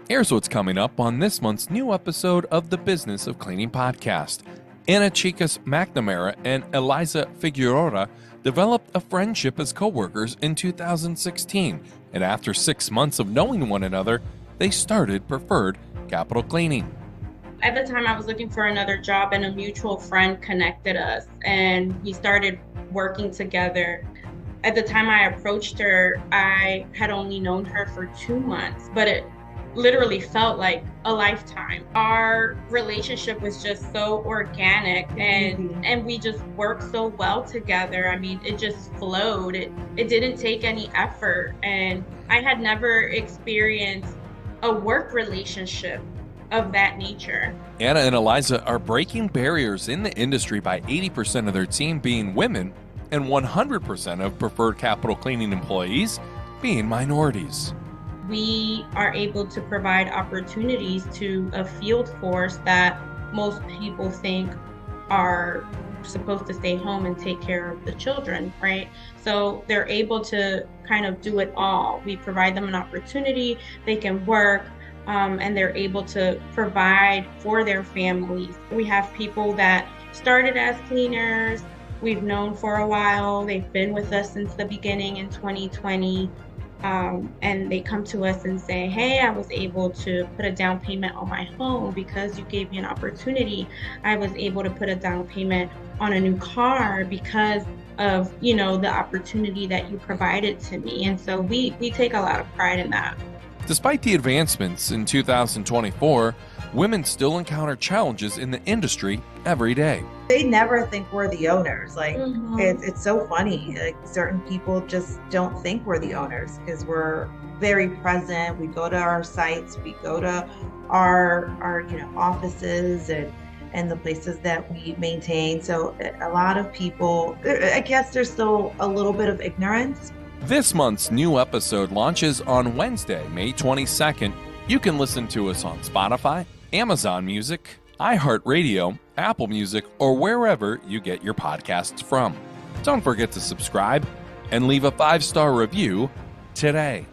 Here's what's coming up on this month's new episode of the Business of Cleaning podcast. Anna Chicas McNamara and Illissa Figueroa developed a friendship as co-workers in 2016, and after 6 months of knowing one another, they started Preferred Capital Cleaning. At the time, I was looking for another job, and a mutual friend connected us, and we started working together. At the time I approached her, I had only known her for 2 months, but it literally felt like a lifetime. Our relationship was just so organic, and we just worked so well together. I mean, it just flowed. It didn't take any effort, and I had never experienced a work relationship of that nature. Anna and Illissa are breaking barriers in the industry by 80% of their team being women and 100% of Preferred Capital Cleaning employees being minorities. We are able to provide opportunities to a field force that most people think are supposed to stay home and take care of the children, right? So they're able to kind of do it all. We provide them an opportunity, they can work, and they're able to provide for their families. We have people that started as cleaners, we've known for a while, they've been with us since the beginning in 2020, and they come to us and say, hey, I was able to put a down payment on my home because you gave me an opportunity. I was able to put a down payment on a new car because of, the opportunity that you provided to me. And so we take a lot of pride in that. Despite the advancements in 2024, women still encounter challenges in the industry every day. They never think we're the owners. It's so funny. Like, certain people just don't think we're the owners because we're very present. We go to our sites, we go to our offices and the places that we maintain. So a lot of people, I guess there's still a little bit of ignorance. This month's new episode launches on Wednesday, May 22nd. You can listen to us on Spotify, Amazon Music, iHeartRadio, Apple Music, or wherever you get your podcasts from. Don't forget to subscribe and leave a 5-star review today.